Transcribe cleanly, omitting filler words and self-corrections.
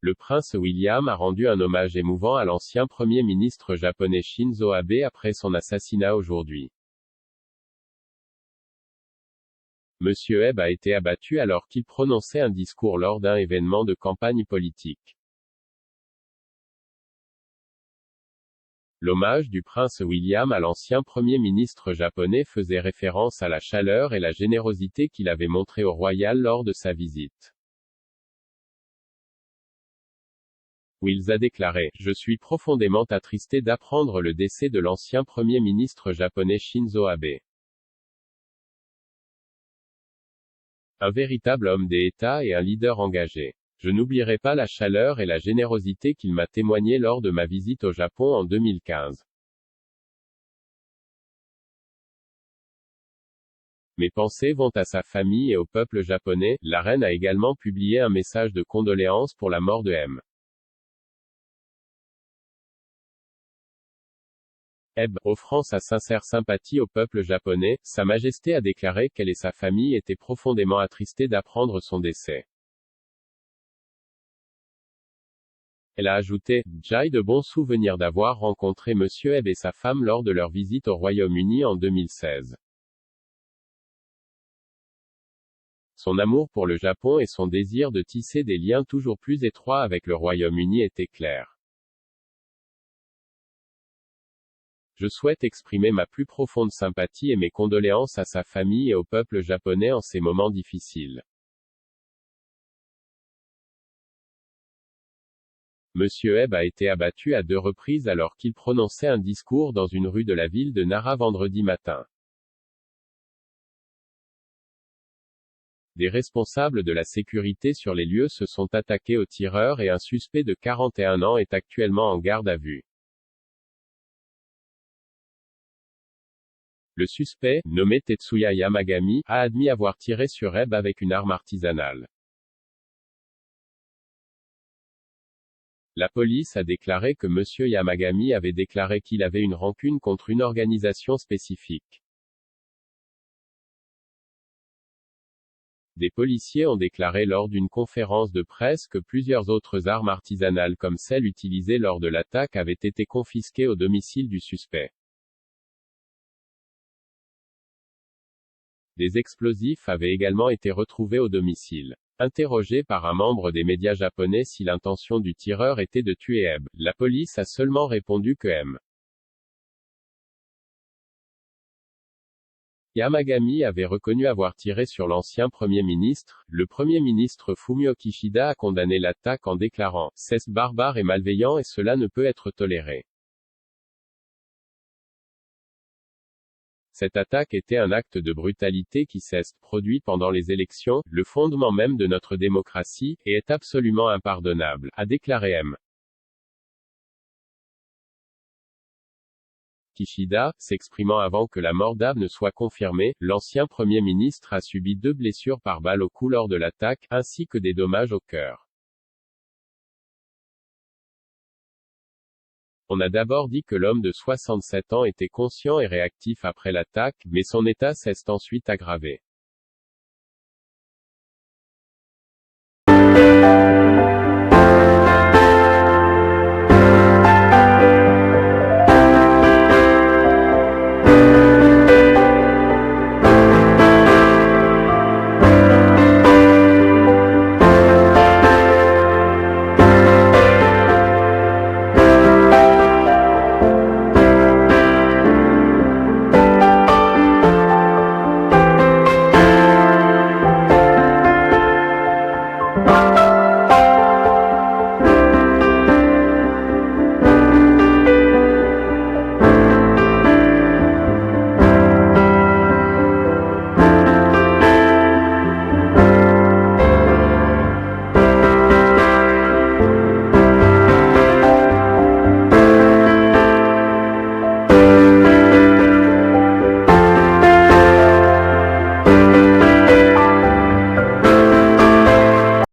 Le prince William a rendu un hommage émouvant à l'ancien Premier ministre japonais Shinzo Abe après son assassinat aujourd'hui. Monsieur Abe a été abattu alors qu'il prononçait un discours lors d'un événement de campagne politique. L'hommage du prince William à l'ancien Premier ministre japonais faisait référence à la chaleur et la générosité qu'il avait montrée au royal lors de sa visite. Wills a déclaré « Je suis profondément attristé d'apprendre le décès de l'ancien Premier ministre japonais Shinzo Abe. Un véritable homme d'État et un leader engagé. Je n'oublierai pas la chaleur et la générosité qu'il m'a témoigné lors de ma visite au Japon en 2015. Mes pensées vont à sa famille et au peuple japonais. » La reine a également publié un message de condoléances pour la mort de M. Abe, offrant sa sincère sympathie au peuple japonais, Sa Majesté a déclaré qu'elle et sa famille étaient profondément attristées d'apprendre son décès. Elle a ajouté « J'ai de bons souvenirs d'avoir rencontré Monsieur Abe et sa femme lors de leur visite au Royaume-Uni en 2016. Son amour pour le Japon et son désir de tisser des liens toujours plus étroits avec le Royaume-Uni étaient clairs. Je souhaite exprimer ma plus profonde sympathie et mes condoléances à sa famille et au peuple japonais en ces moments difficiles. Monsieur Abe a été abattu à 2 reprises alors qu'il prononçait un discours dans une rue de la ville de Nara vendredi matin. Des responsables de la sécurité sur les lieux se sont attaqués aux tireurs et un suspect de 41 ans est actuellement en garde à vue. Le suspect, nommé Tetsuya Yamagami, a admis avoir tiré sur Abe avec une arme artisanale. La police a déclaré que Monsieur Yamagami avait déclaré qu'il avait une rancune contre une organisation spécifique. Des policiers ont déclaré lors d'une conférence de presse que plusieurs autres armes artisanales comme celles utilisées lors de l'attaque avaient été confisquées au domicile du suspect. Des explosifs avaient également été retrouvés au domicile. Interrogé par un membre des médias japonais si l'intention du tireur était de tuer Abe, la police a seulement répondu que M. Yamagami avait reconnu avoir tiré sur l'ancien Premier ministre. Le Premier ministre Fumio Kishida a condamné l'attaque en déclarant « C'est barbare et malveillant et cela ne peut être toléré. Cette attaque était un acte de brutalité qui s'est produit pendant les élections, le fondement même de notre démocratie, et est absolument impardonnable », a déclaré M. Kishida, s'exprimant avant que la mort d'Abe ne soit confirmée. L'ancien Premier ministre a subi 2 blessures par balle au cou lors de l'attaque, ainsi que des dommages au cœur. On a d'abord dit que l'homme de 67 ans était conscient et réactif après l'attaque, mais son état s'est ensuite aggravé.